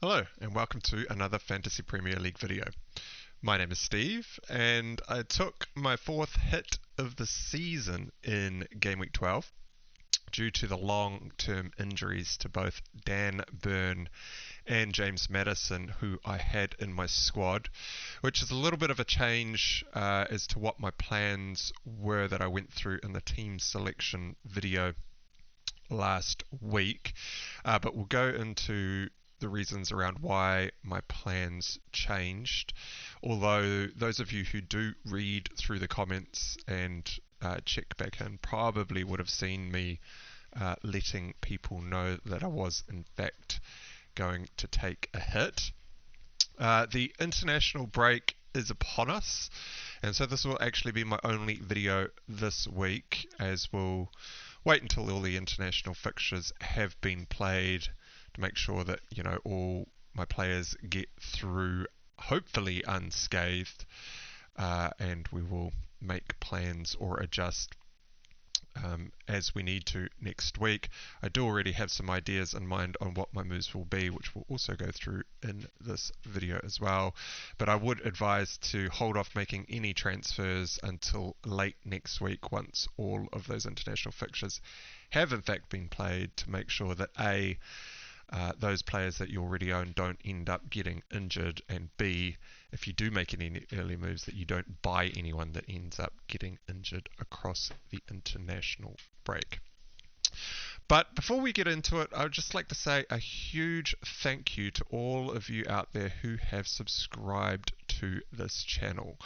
Hello and welcome to another Fantasy Premier League video. My name is Steve and I took my fourth hit of the season in Game Week 12 due to the long-term injuries to both Dan Burn and James Maddison, who I had in my squad, which is a little bit of a change as to what my plans were that I went through in the team selection video last week, but we'll go into the reasons around why my plans changed. Although those of you who do read through the comments and check back in probably would have seen me letting people know that I was in fact going to take a hit. The international break is upon us, and so this will actually be my only video this week, as we'll wait until all the international fixtures have been played to make sure that, you know, all my players get through hopefully unscathed, and we will make plans or adjust as we need to next week. I do already have some ideas in mind on what my moves will be, which we'll also go through in this video as well. But I would advise to hold off making any transfers until late next week, once all of those international fixtures have in fact been played, to make sure that those players that you already own don't end up getting injured, and B, if you do make any early moves, that you don't buy anyone that ends up getting injured across the international break. But before we get into it, I would just like to say a huge thank you to all of you out there who have subscribed to this channel.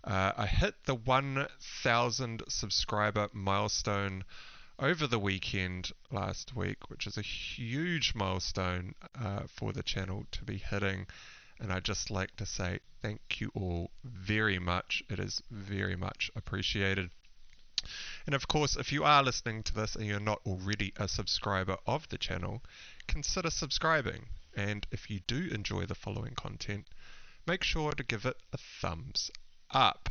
I hit the 1,000 subscriber milestone over the weekend last week, which is a huge milestone for the channel to be hitting, and I'd just like to say thank you all very much. It is very much appreciated. And of course, if you are listening to this and you're not already a subscriber of the channel, consider subscribing, and if you do enjoy the following content, make sure to give it a thumbs up.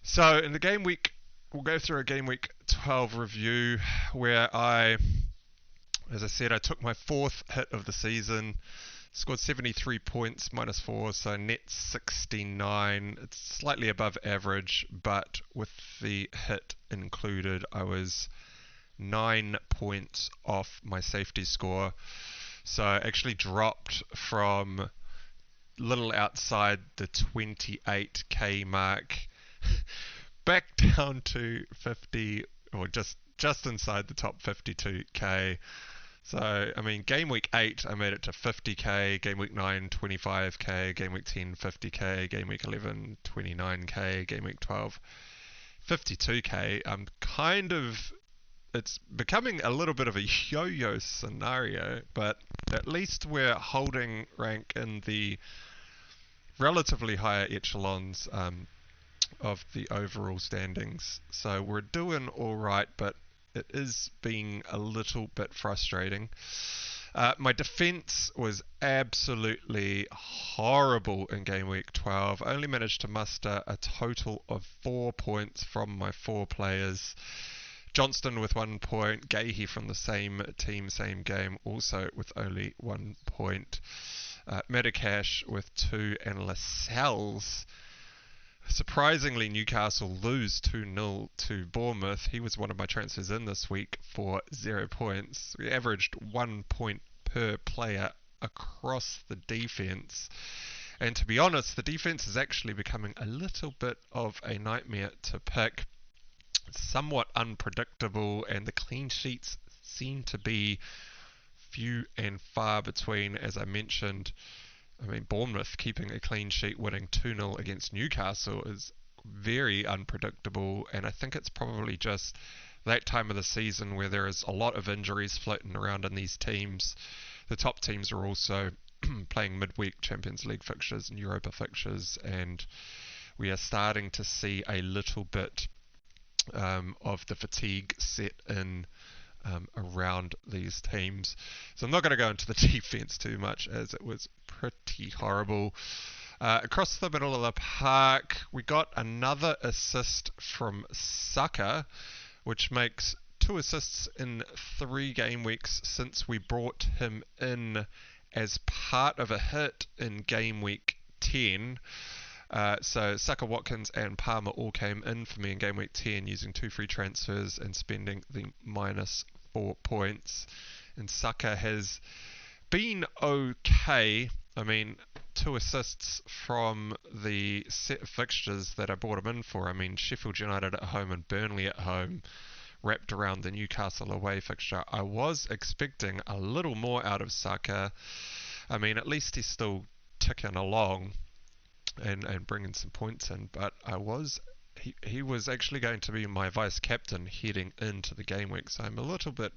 So in the game week, we'll go through a Game Week 12 review where as I said, I took my fourth hit of the season, scored 73 points, -4, so net 69. It's slightly above average, but with the hit included, I was 9 points off my safety score. So I actually dropped from little outside the 28k mark back down to 50, or just inside the top 52k. So, I mean, game week 8, I made it to 50k, game week 9, 25k, game week 10, 50k, game week 11, 29k, game week 12, 52k. It's becoming a little bit of a yo-yo scenario, but at least we're holding rank in the relatively higher echelons of the overall standings. So we're doing all right, but it is being a little bit frustrating. My defense was absolutely horrible in game week 12. I only managed to muster a total of 4 points from my 4 players. Johnston with 1 point, Gahey from the same team, same game, also with only 1 point. Medicash with 2, and Lascelles, surprisingly, Newcastle lose 2-0 to Bournemouth. He was one of my transfers in this week for 0 points. We averaged 1 point per player across the defence. And to be honest, the defence is actually becoming a little bit of a nightmare to pick. It's somewhat unpredictable, and the clean sheets seem to be few and far between, as I mentioned. I mean, Bournemouth keeping a clean sheet, winning 2-0 against Newcastle, is very unpredictable, and I think it's probably just that time of the season where there is a lot of injuries floating around in these teams. The top teams are also playing midweek Champions League fixtures and Europa fixtures, and we are starting to see a little bit of the fatigue set in around these teams. So I'm not going to go into the defense too much, as it was pretty horrible. Across the middle of the park, we got another assist from Saka, which makes 2 assists in 3 game weeks since we brought him in as part of a hit in game week 10. So Saka, Watkins and Palmer all came in for me in game week 10 using 2 free transfers and spending the -4 points. And Saka has been okay. I mean, 2 assists from the set of fixtures that I brought him in for. I mean, Sheffield United at home and Burnley at home, wrapped around the Newcastle away fixture. I was expecting a little more out of Saka. I mean, at least he's still ticking along and bringing some points in, but he was actually going to be my vice captain heading into the game week, so I'm a little bit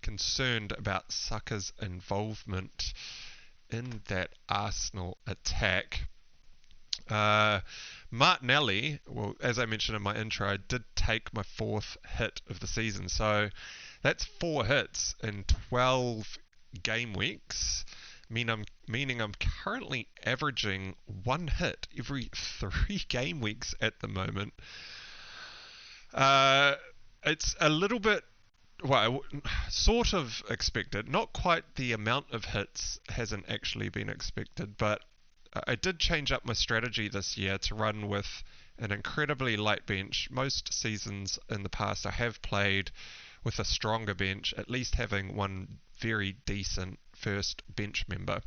concerned about Saka's involvement in that Arsenal attack. Martinelli, well, as I mentioned in my intro, I did take my 4th hit of the season, so that's 4 hits in 12 game weeks. Meaning I'm currently averaging 1 hit every 3 game weeks at the moment. It's a little bit, well, sort of expected. Not quite the amount of hits hasn't actually been expected, but I did change up my strategy this year to run with an incredibly light bench. Most seasons in the past I have played with a stronger bench, at least having one very decent first bench member.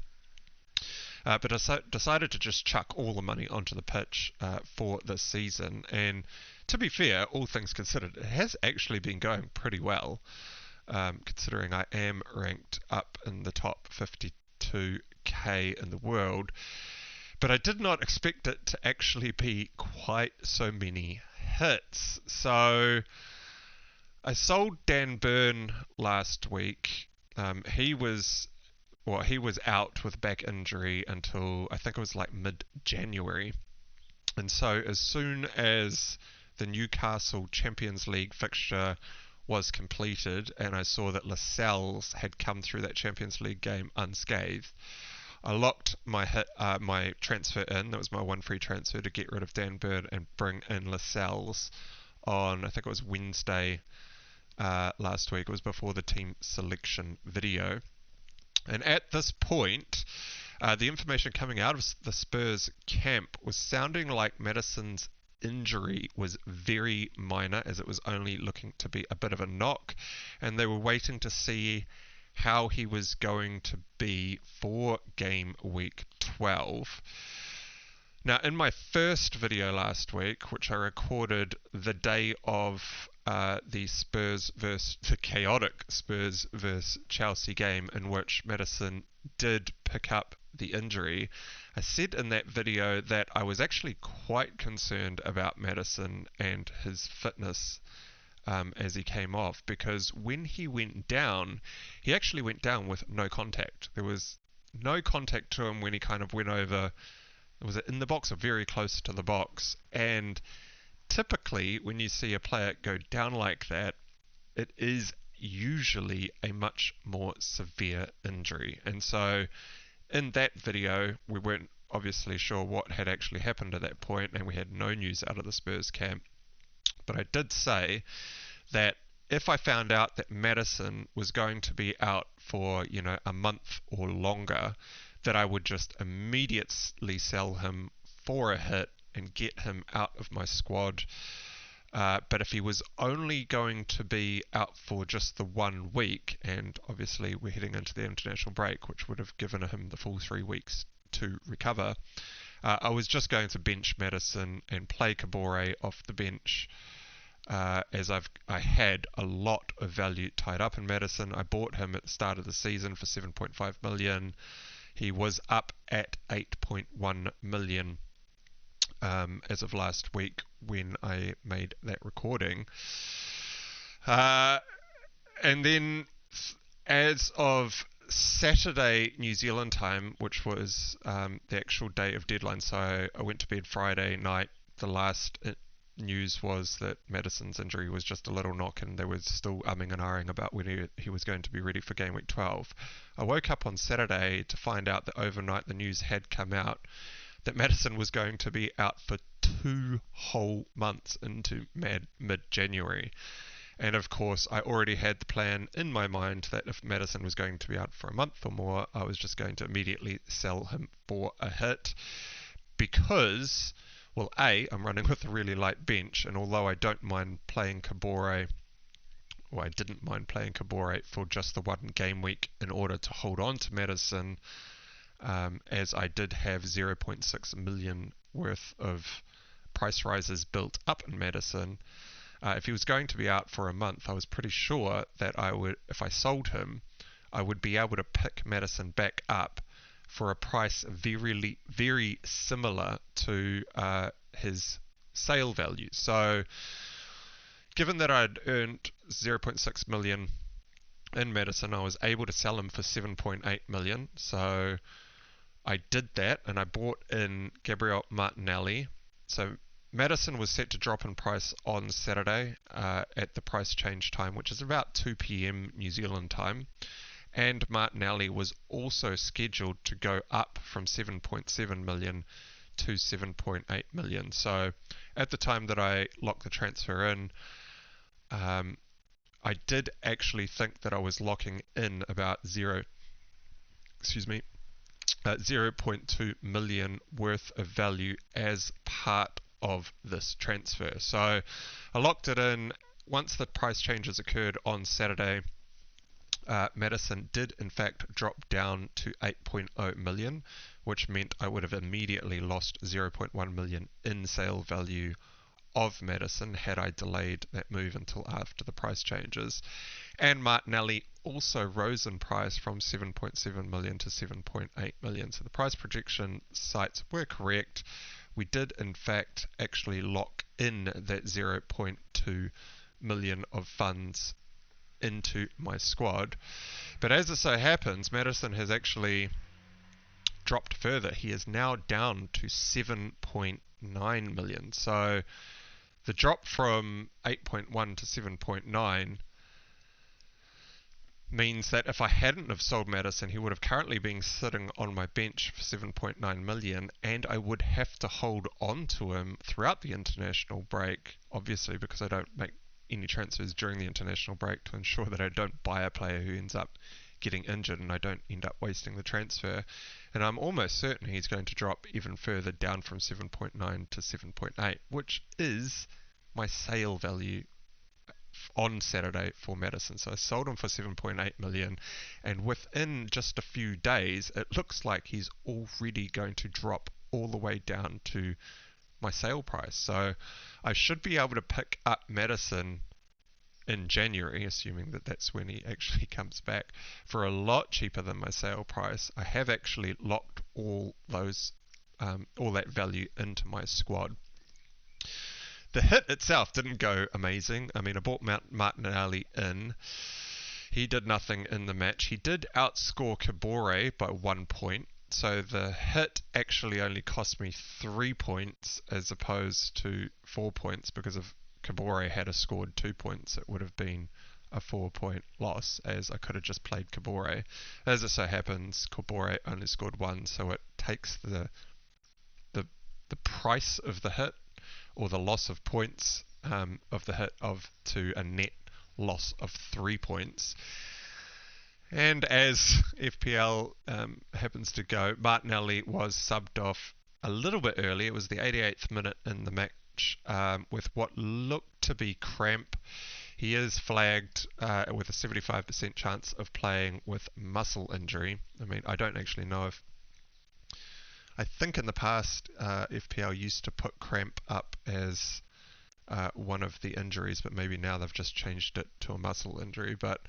But I decided to just chuck all the money onto the pitch for this season. And to be fair, all things considered, it has actually been going pretty well, considering I am ranked up in the top 52k in the world. But I did not expect it to actually be quite so many hits. So I sold Dan Burn last week. He was out with back injury until I think it was like mid-January. And so as soon as the Newcastle Champions League fixture was completed and I saw that Lascelles had come through that Champions League game unscathed, I locked my transfer in. That was my 1 free transfer to get rid of Dan Burn and bring in Lascelles on, I think it was Wednesday last week. It was before the team selection video. And at this point, the information coming out of the Spurs camp was sounding like Maddison's injury was very minor, as it was only looking to be a bit of a knock, and they were waiting to see how he was going to be for game week 12. Now, in my first video last week, which I recorded the day of the chaotic Spurs versus Chelsea game, in which Maddison did pick up the injury, I said in that video that I was actually quite concerned about Maddison and his fitness as he came off, because when he went down, he actually went down with no contact. There was no contact to him when he kind of went over. Was it in the box or very close to the box? And typically, when you see a player go down like that, it is usually a much more severe injury. And so in that video, we weren't obviously sure what had actually happened at that point, and we had no news out of the Spurs camp. But I did say that if I found out that Maddison was going to be out for, a month or longer, that I would just immediately sell him for a hit and get him out of my squad. But if he was only going to be out for just the 1 week, and obviously we're heading into the international break, which would have given him the full 3 weeks to recover, I was just going to bench Maddison and play Kabore off the bench, as I had a lot of value tied up in Maddison. I bought him at the start of the season for 7.5 million. He was up at 8.1 million as of last week when I made that recording. And then as of Saturday New Zealand time, which was the actual day of deadline, so I went to bed Friday night, the last news was that Maddison's injury was just a little knock, and they were still umming and ahhing about when he was going to be ready for game week 12. I woke up on Saturday to find out that overnight the news had come out that Maddison was going to be out for 2 whole months into mid-January. And of course, I already had the plan in my mind that if Maddison was going to be out for a month or more, I was just going to immediately sell him for a hit. Because, well, A, I'm running with a really light bench, and although I don't mind playing Kabore, or I didn't mind playing Kabore for just the one game week in order to hold on to Maddison, as I did have 0.6 million worth of price rises built up in Maddison. If he was going to be out for a month, I was pretty sure that I would, if I sold him, I would be able to pick Maddison back up for a price very, very similar to his sale value. So, given that I'd earned 0.6 million in Maddison, I was able to sell him for 7.8 million. So I did that, and I bought in Gabriel Martinelli. So Maddison was set to drop in price on Saturday at the price change time, which is about 2 p.m. New Zealand time. And Martinelli was also scheduled to go up from 7.7 million to 7.8 million. So at the time that I locked the transfer in, I did actually think that I was locking in about 0.2 million worth of value as part of this transfer. So I locked it in. Once the price changes occurred on Saturday, Maddison did in fact drop down to 8.0 million, which meant I would have immediately lost 0.1 million in sale value of Maddison had I delayed that move until after the price changes. And Martinelli also rose in price from 7.7 million to 7.8 million. So the price projection sites were correct. We did in fact actually lock in that 0.2 million of funds into my squad. But as it so happens, Maddison has actually dropped further. He is now down to 7.9 million. So the drop from 8.1 to 7.9 means that if I hadn't have sold Maddison, he would have currently been sitting on my bench for 7.9 million, and I would have to hold on to him throughout the international break, obviously because I don't make any transfers during the international break to ensure that I don't buy a player who ends up getting injured and I don't end up wasting the transfer. And I'm almost certain he's going to drop even further down from 7.9 to 7.8, which is my sale value on Saturday for Maddison. So I sold him for 7.8 million, and within just a few days it looks like he's already going to drop all the way down to my sale price. So I should be able to pick up Maddison in January, assuming that that's when he actually comes back, for a lot cheaper than my sale price. I have actually locked all that value into my squad. The hit itself didn't go amazing. I mean, I bought Martinelli in. He did nothing in the match. He did outscore Kabore by 1 point. So the hit actually only cost me 3 points as opposed to 4 points, because if Kabore had scored 2 points, it would have been a 4-point loss, as I could have just played Kabore. As it so happens, Kabore only scored 1, so it takes the price of the hit, or the loss of points of the hit, to a net loss of 3 points. And as FPL happens to go, Martinelli was subbed off a little bit early. It was the 88th minute in the match with what looked to be cramp. He is flagged with a 75% chance of playing with muscle injury. I mean, I don't actually know if... I think in the past FPL used to put cramp up as one of the injuries, but maybe now they've just changed it to a muscle injury. But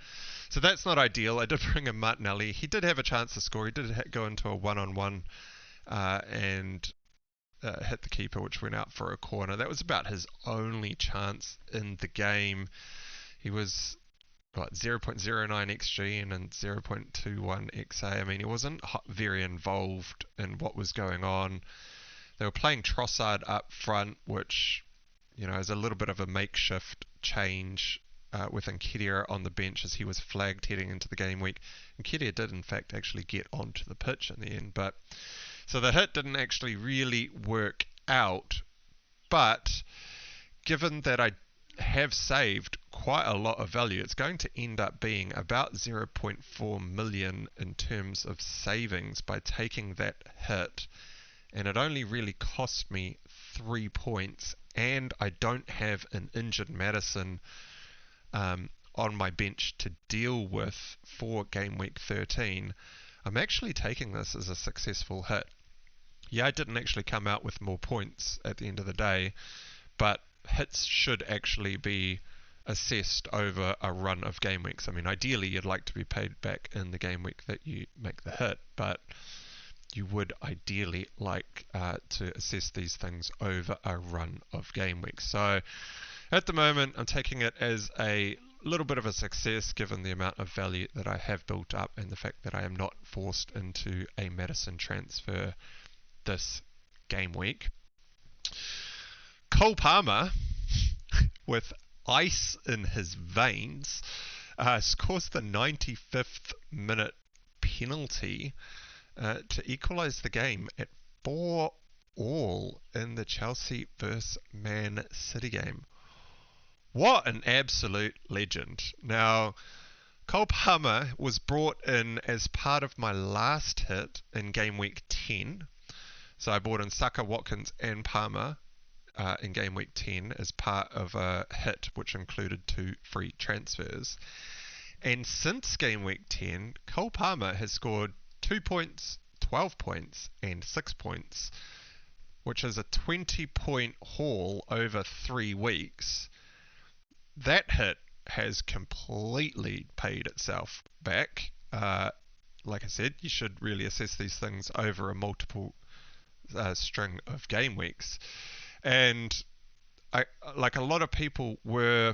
so that's not ideal. I did bring in Martinelli. He did have a chance to score. He did go into a one-on-one and hit the keeper, which went out for a corner. That was about his only chance in the game. He was 0.09 XG and 0.21 XA. I mean, he wasn't very involved in what was going on. They were playing Trossard up front, which, you know, is a little bit of a makeshift change with Nketiah on the bench, as he was flagged heading into the game week. Nketiah did, in fact, actually get onto the pitch in the end. But so the hit didn't actually really work out. But given that I have saved quite a lot of value. It's going to end up being about 0.4 million in terms of savings by taking that hit, and it only really cost me 3 points, and I don't have an injured Maddison on my bench to deal with for game week 13. I'm actually taking this as a successful hit. Yeah, I didn't actually come out with more points at the end of the day, but hits should actually be assessed over a run of game weeks. I mean, ideally you'd like to be paid back in the game week that you make the hit, but you would ideally like to assess these things over a run of game weeks. So at the moment, I'm taking it as a little bit of a success given the amount of value that I have built up and the fact that I am not forced into a Maddison transfer this game week. Cole Palmer, with ice in his veins, scores the 95th minute penalty to equalise the game at 4-4 in the Chelsea vs Man City game. What an absolute legend. Now, Cole Palmer was brought in as part of my last hit in game week 10. So I brought in Saka, Watkins and Palmer in game week 10 as part of a hit which included 2 free transfers. And since game week 10, Cole Palmer has scored 2 points, 12 points and 6 points, which is a 20-point haul over 3 weeks. That hit has completely paid itself back. Like I said, you should really assess these things over a multiple string of game weeks. And like a lot of people were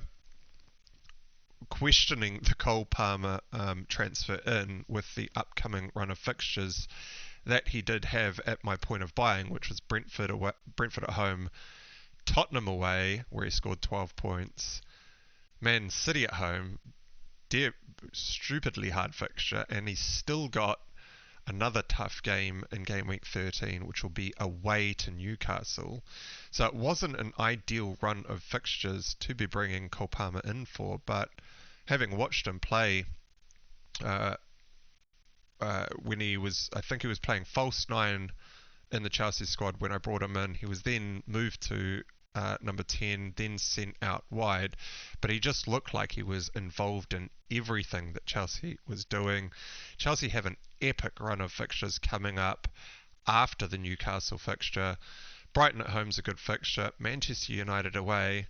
questioning the Cole Palmer transfer in with the upcoming run of fixtures that he did have at my point of buying, which was Brentford at home, Tottenham away, where he scored 12 points, Man City at home, stupidly hard fixture, and he's still got another tough game in game week 13, which will be away to Newcastle. So it wasn't an ideal run of fixtures to be bringing Cole Palmer in for, but having watched him play when he was, I think he was playing false 9 in the Chelsea squad when I brought him in. He was then moved to number 10, then sent out wide, but he just looked like he was involved in everything that Chelsea was doing. Chelsea have an epic run of fixtures coming up after the Newcastle fixture. Brighton at home's a good fixture. Manchester United away.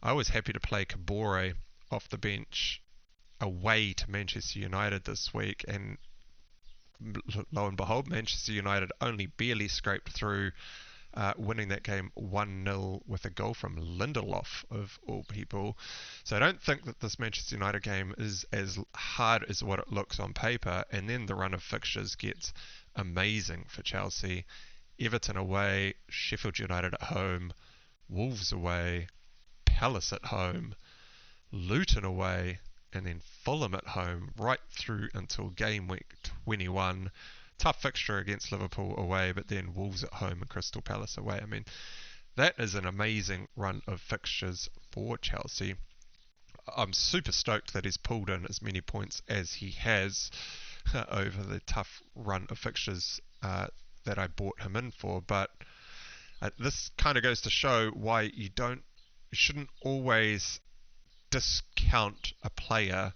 I was happy to play Kabore off the bench away to Manchester United this week, and lo and behold, Manchester United only barely scraped through, winning that game 1-0 with a goal from Lindelof, of all people. So I don't think that this Manchester United game is as hard as what it looks on paper, and then the run of fixtures gets amazing for Chelsea. Everton away, Sheffield United at home, Wolves away, Palace at home, Luton away, and then Fulham at home, right through until game week 21. Tough fixture against Liverpool away, but then Wolves at home and Crystal Palace away. I mean, that is an amazing run of fixtures for Chelsea. I'm super stoked that he's pulled in as many points as he has over the tough run of fixtures that I bought him in for. But this kind of goes to show why you shouldn't always discount a player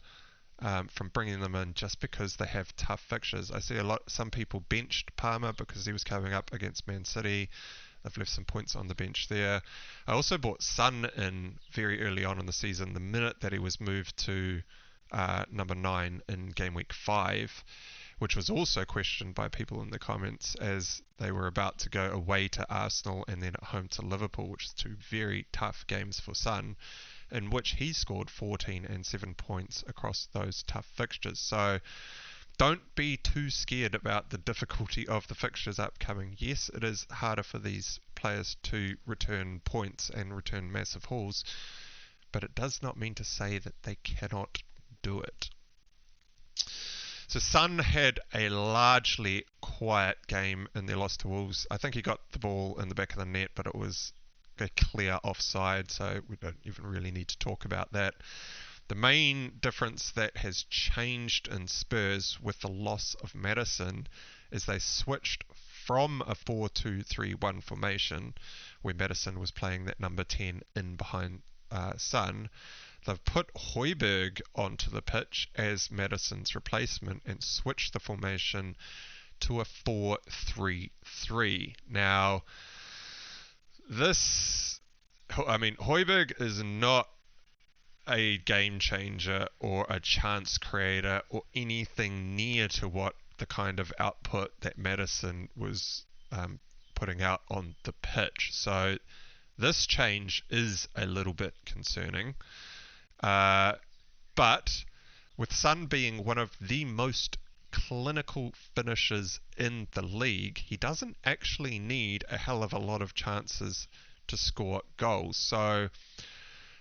from bringing them in just because they have tough fixtures. I see some people benched Palmer because he was coming up against Man City. They've left some points on the bench there. I also bought Son in very early on in the season, the minute that he was moved to number 9 in game week 5, which was also questioned by people in the comments as they were about to go away to Arsenal and then at home to Liverpool, which is 2 very tough games for Son, in which he scored 14 and 7 points across those tough fixtures. So don't be too scared about the difficulty of the fixtures upcoming. Yes, it is harder for these players to return points and return massive hauls, but it does not mean to say that they cannot do it. So Son had a largely quiet game in their loss to Wolves. I think he got the ball in the back of the net, but it was a clear offside, so we don't even really need to talk about that. The main difference that has changed in Spurs with the loss of Maddison is they switched from a 4-2-3-1 formation, where Maddison was playing that number 10 in behind Son. They've put Højbjerg onto the pitch as Maddison's replacement and switched the formation to a 4-3-3. Now, Højbjerg is not a game changer or a chance creator or anything near to what the kind of output that Maddison was putting out on the pitch. So this change is a little bit concerning. But with Son being one of the most clinical finishers in the league, he doesn't actually need a hell of a lot of chances to score goals. So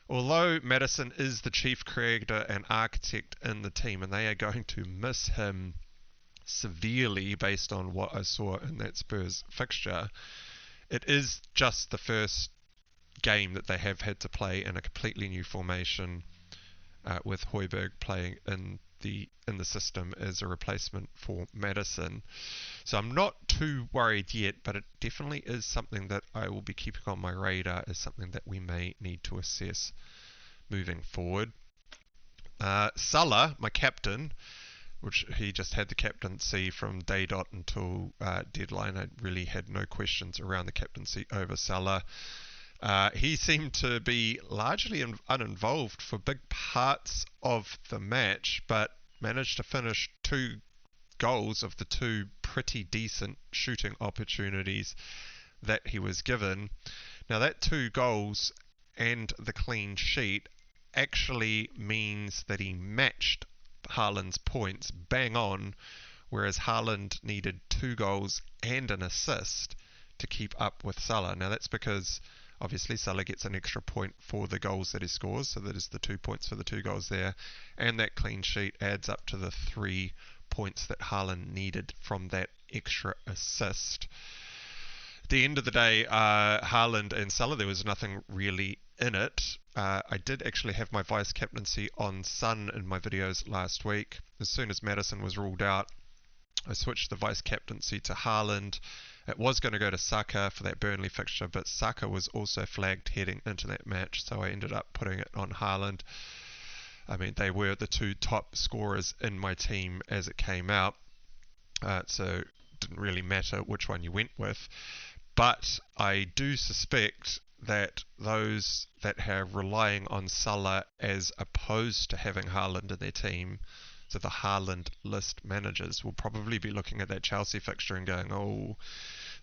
although Maddison is the chief creator and architect in the team, and they are going to miss him severely based on what I saw in that Spurs fixture, it is just the first game that they have had to play in a completely new formation, with Højbjerg playing in the system as a replacement for Maddison. So I'm not too worried yet, but it definitely is something that I will be keeping on my radar as something that we may need to assess moving forward. Salah, my captain, which he just had the captaincy from day dot until deadline. I really had no questions around the captaincy over Salah. He seemed to be largely uninvolved for big parts of the match, but managed to finish 2 goals of the 2 pretty decent shooting opportunities that he was given. Now that 2 goals and the clean sheet actually means that he matched Haaland's points bang on, whereas Haaland needed 2 goals and an assist to keep up with Salah. Now that's because obviously Salah gets an extra point for the goals that he scores, so that is the 2 points for the 2 goals there, and that clean sheet adds up to the 3 points that Haaland needed from that extra assist. At the end of the day, Haaland and Salah, there was nothing really in it. I did actually have my vice captaincy on Son in my videos last week. As soon as Maddison was ruled out, I switched the vice captaincy to Haaland. It was going to go to Saka for that Burnley fixture, but Saka was also flagged heading into that match, so I ended up putting it on Haaland. I mean, they were the 2 top scorers in my team as it came out, so it didn't really matter which one you went with. But I do suspect that those that are relying on Salah as opposed to having Haaland in their team, so the Haaland list managers, will probably be looking at that Chelsea fixture and going, oh,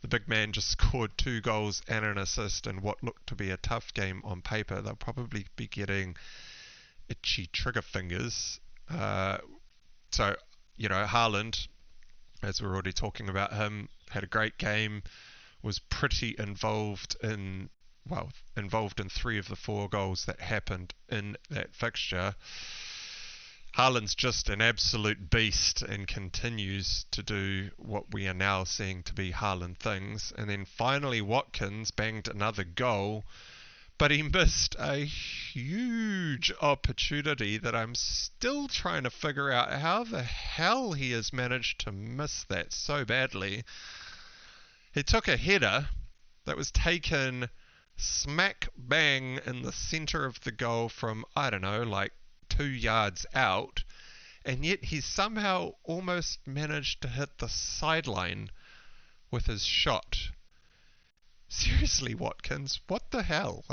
the big man just scored 2 goals and an assist in what looked to be a tough game on paper. They'll probably be getting itchy trigger fingers. So, Haaland, as we're already talking about him, had a great game, was pretty involved in 3 of the 4 goals that happened in that fixture. Haaland's just an absolute beast and continues to do what we are now seeing to be Haaland things. And then finally Watkins banged another goal, but he missed a huge opportunity that I'm still trying to figure out how the hell he has managed to miss that so badly. He took a header that was taken smack bang in the center of the goal from, 2 yards out, and yet he somehow almost managed to hit the sideline with his shot. Seriously, Watkins, what the hell?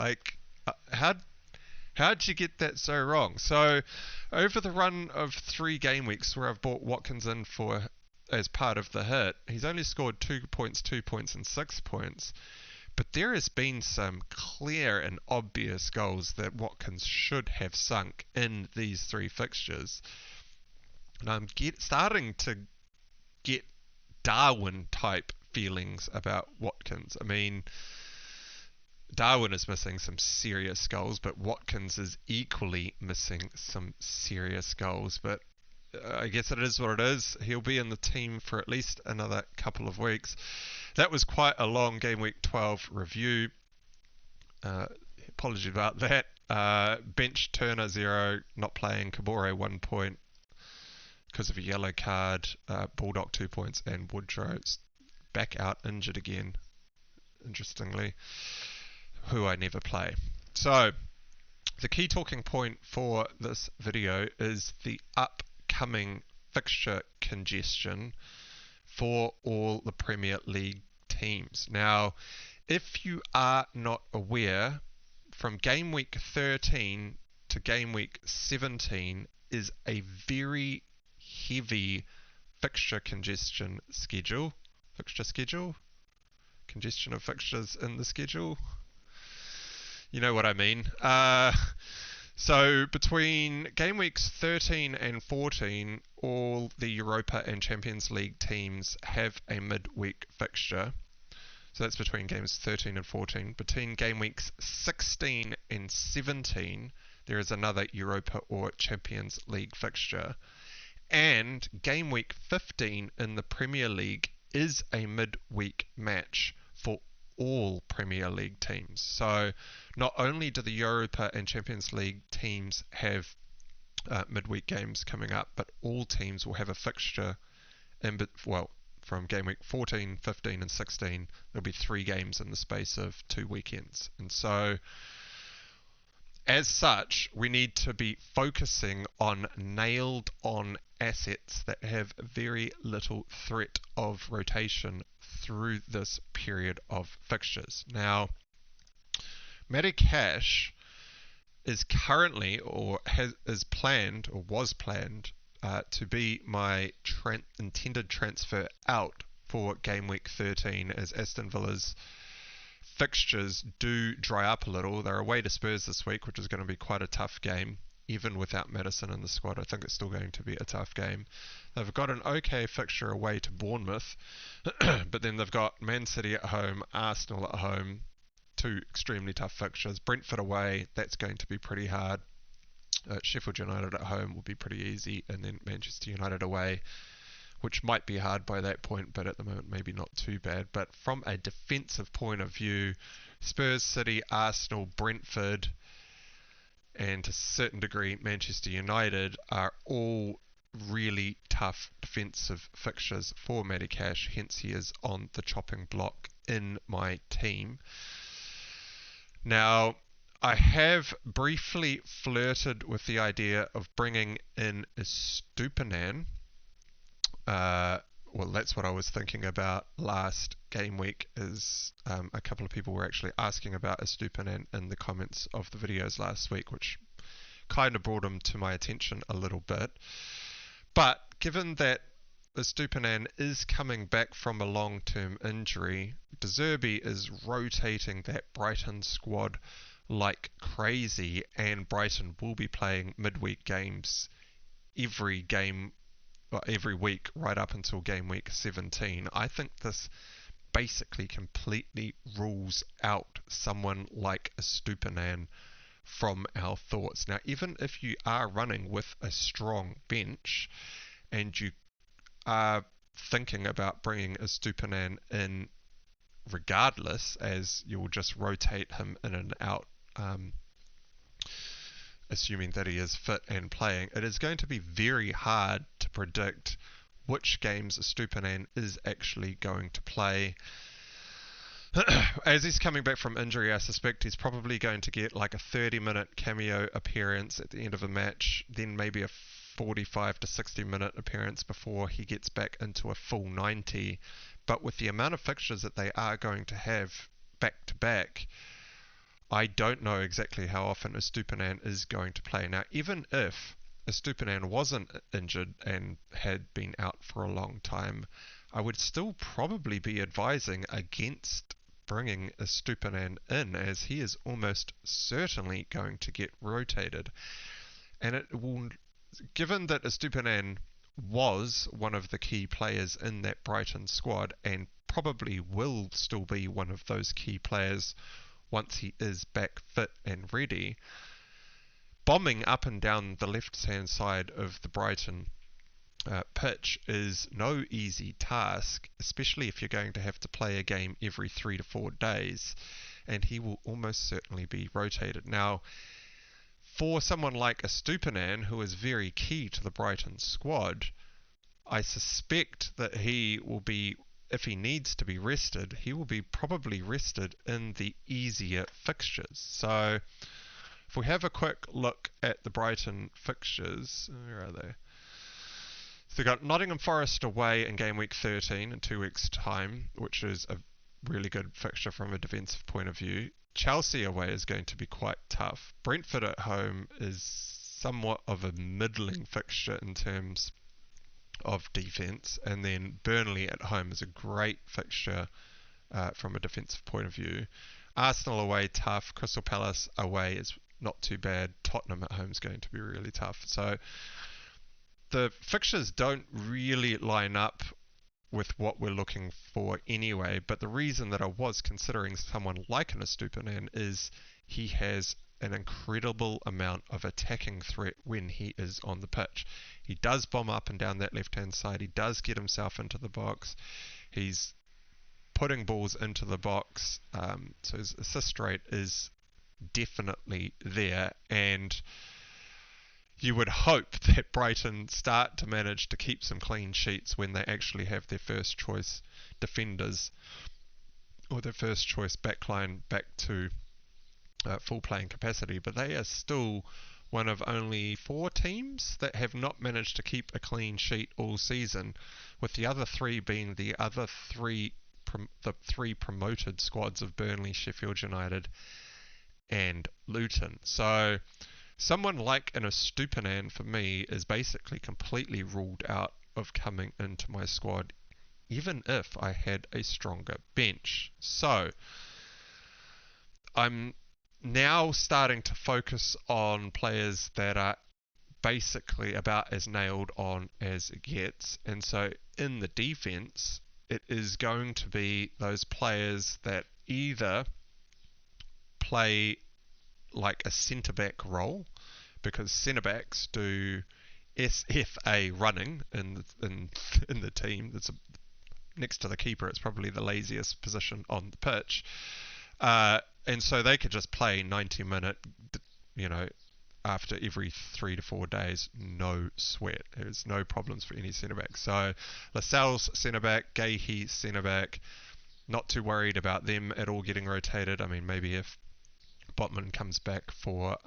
How'd you get that so wrong? So, over the run of 3 game weeks where I've bought Watkins in for as part of the hit, he's only scored 2 points, 2 points, and 6 points. But there has been some clear and obvious goals that Watkins should have sunk in these 3 fixtures. And I'm starting to get Darwin-type feelings about Watkins. I mean, Darwin is missing some serious goals, but Watkins is equally missing some serious goals. But I guess it is what it is. He'll be in the team for at least another couple of weeks. That was quite a long Game Week 12 review. Apologies about that. Bench Turner 0, not playing. Kabore 1 point because of a yellow card. Bulldog 2 points, and Woodrow's back out injured again, interestingly, who I never play. So the key talking point for this video is the upcoming fixture congestion for all the Premier League teams. Now, if you are not aware, from game week 13 to game week 17 is a very heavy fixture congestion schedule. Fixture schedule? Congestion of fixtures in the schedule? You know what I mean. So between game weeks 13 and 14, all the Europa and Champions League teams have a midweek fixture. So that's between games 13 and 14. Between game weeks 16 and 17, there is another Europa or Champions League fixture. And game week 15 in the Premier League is a midweek match for all Premier League teams. So not only do the Europa and Champions League teams have midweek games coming up, but all teams will have a fixture from game week 14, 15 and 16, there'll be 3 games in the space of 2 weekends. And so, as such, we need to be focusing on nailed-on assets that have very little threat of rotation through this period of fixtures. Now, Matty Cash is currently, was planned, to be my intended transfer out for game week 13, as Aston Villa's fixtures do dry up a little. They're away to Spurs this week, which is going to be quite a tough game. Even without Maddison in the squad, I think it's still going to be a tough game. They've got an okay fixture away to Bournemouth, but then they've got Man City at home, Arsenal at home, 2 extremely tough fixtures. Brentford away, that's going to be pretty hard. Sheffield United at home will be pretty easy, and then Manchester United away, which might be hard by that point, but at the moment maybe not too bad. But from a defensive point of view, Spurs, City, Arsenal, Brentford, and to a certain degree Manchester United are all really tough defensive fixtures for Matty Cash, hence he is on the chopping block in my team. Now, I have briefly flirted with the idea of bringing in Estupiñán. Well, that's what I was thinking about last game week, is a couple of people were actually asking about Estupiñán in the comments of the videos last week, which kind of brought him to my attention a little bit. But given that Estupiñán is coming back from a long-term injury, De Zerbi is rotating that Brighton squad like crazy, and Brighton will be playing midweek games every week right up until game week 17. I think this basically completely rules out someone like Estupiñán from our thoughts. Now, even if you are running with a strong bench and you are thinking about bringing Estupiñán in regardless, as you will just rotate him in and out, assuming that he is fit and playing, it is going to be very hard to predict which games Estupiñán is actually going to play. As he's coming back from injury, I suspect he's probably going to get like a 30-minute cameo appearance at the end of a match, then maybe a 45 to 60-minute appearance before he gets back into a full 90. But with the amount of fixtures that they are going to have back to back, I don't know exactly how often Estupiñán is going to play. Now, even if Estupiñán wasn't injured and had been out for a long time, I would still probably be advising against bringing Estupiñán in, as he is almost certainly going to get rotated. And it will, given that Estupiñán was one of the key players in that Brighton squad, and probably will still be one of those key players once he is back fit and ready, bombing up and down the left-hand side of the Brighton pitch is no easy task, especially if you're going to have to play a game every 3 to 4 days. and he will almost certainly be rotated. Now, for someone like a Stupinan, who is very key to the Brighton squad, I suspect that he will be, if he needs to be rested, he will be probably rested in the easier fixtures. So if we have a quick look at the Brighton fixtures, where are they? So they've got Nottingham Forest away in game week 13 in 2 weeks' time, which is a really good fixture from a defensive point of view. Chelsea away is going to be quite tough. Brentford at home is somewhat of a middling fixture in terms of defence, and then Burnley at home is a great fixture from a defensive point of view. Arsenal away tough. Crystal Palace away is not too bad. Tottenham at home is going to be really tough. So the fixtures don't really line up with what we're looking for anyway, but the reason that I was considering someone like an Estupinan is he has an incredible amount of attacking threat when he is on the pitch. He does bomb up and down that left-hand side. He does get himself into the box. He's putting balls into the box, so his assist rate is definitely there, and you would hope that Brighton start to manage to keep some clean sheets when they actually have their first choice defenders or their first choice backline back to full playing capacity. But they are still one of only 4 teams that have not managed to keep a clean sheet all season, with the other 3 being the three promoted squads of Burnley, Sheffield United and Luton. So someone like an Estupinan for me is basically completely ruled out of coming into my squad, even if I had a stronger bench. So I'm now starting to focus on players that are basically about as nailed on as it gets. And so in the defense, it is going to be those players that either play like a centre-back role, because centre-backs do SFA running in the team. That's next to the keeper. It's probably the laziest position on the pitch. And so they could just play 90-minute, after every 3 to 4 days, no sweat. There's no problems for any centre-back. So Lascelles centre-back, Gahey centre-back, not too worried about them at all getting rotated. I mean, maybe if Botman comes back for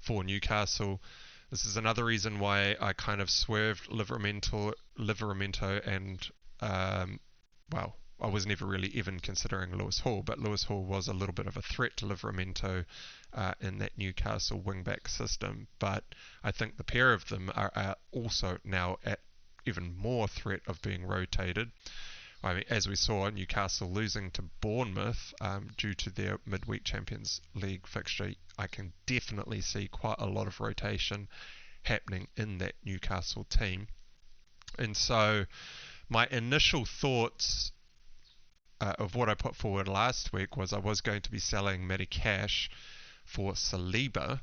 Newcastle. This is another reason why I kind of swerved Livramento and I was never really even considering Lewis Hall, but Lewis Hall was a little bit of a threat to Livramento in that Newcastle wing-back system. But I think the pair of them are also now at even more threat of being rotated. I mean, as we saw, Newcastle losing to Bournemouth due to their midweek Champions League fixture, I can definitely see quite a lot of rotation happening in that Newcastle team. And so my initial thoughts of what I put forward last week was I was going to be selling Matty Cash for Saliba,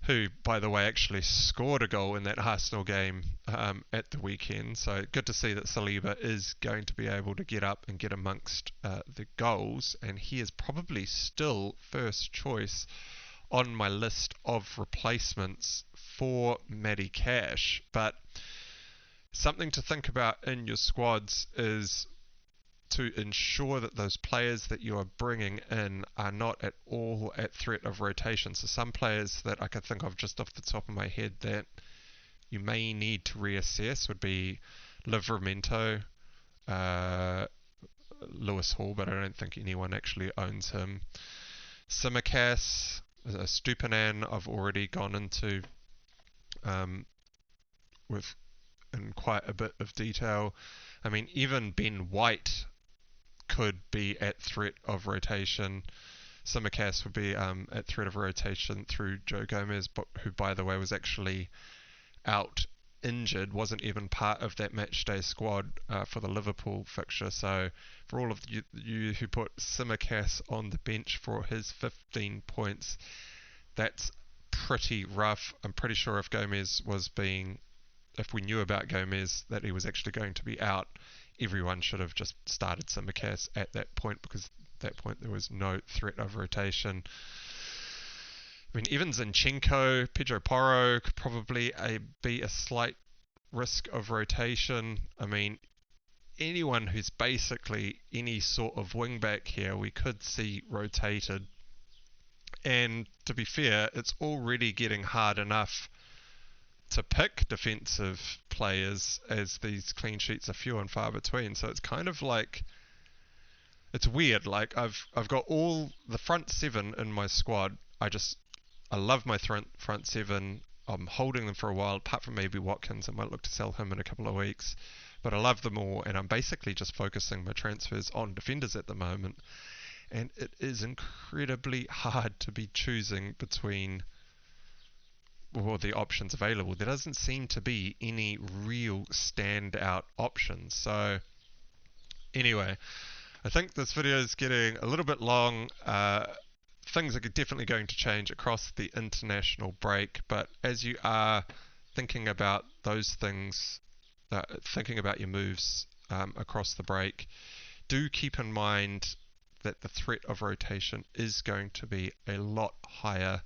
who, by the way, actually scored a goal in that Arsenal game at the weekend. So good to see that Saliba is going to be able to get up and get amongst the goals. And he is probably still first choice on my list of replacements for Matty Cash. But something to think about in your squads is to ensure that those players that you are bringing in are not at all at threat of rotation. So some players that I can think of just off the top of my head that you may need to reassess would be Livramento, Lewis Hall, but I don't think anyone actually owns him. Tsimikas, Stupinan, I've already gone into in quite a bit of detail. I mean, even Ben White could be at threat of rotation. Tsimikas would be at threat of rotation through Joe Gomez, who, by the way, was actually out injured, wasn't even part of that matchday squad for the Liverpool fixture. So for all of you who put Tsimikas on the bench for his 15 points, that's pretty rough. I'm pretty sure if we knew about Gomez that he was actually going to be out, everyone should have just started Tsimikas at that point, because that point there was no threat of rotation. I mean, even Zinchenko, Pedro Porro could probably be a slight risk of rotation. I mean, anyone who's basically any sort of wing back here, we could see rotated. And to be fair, it's already getting hard enough to pick defensive players as these clean sheets are few and far between. So it's kind of like, it's weird. Like I've got all the front seven in my squad. I love my front seven. I'm holding them for a while, apart from maybe Watkins. I might look to sell him in a couple of weeks. But I love them all, and I'm basically just focusing my transfers on defenders at the moment. And it is incredibly hard to be choosing between the options available. There doesn't seem to be any real standout options. So anyway, I think this video is getting a little bit long. Things are definitely going to change across the international break, but as you are thinking about those things, thinking about your moves across the break, do keep in mind that the threat of rotation is going to be a lot higher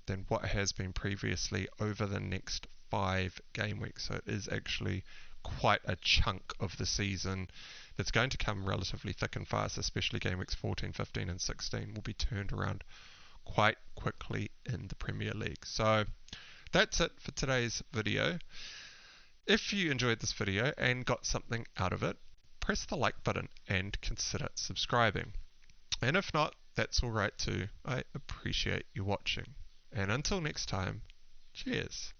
than what has been previously over the next 5 game weeks. So it is actually quite a chunk of the season that's going to come relatively thick and fast, especially game weeks 14, 15 and 16 will be turned around quite quickly in the Premier League. So that's it for today's video. If you enjoyed this video and got something out of it, press the like button and consider subscribing. And if not, that's alright too. I appreciate you watching. And until next time, cheers.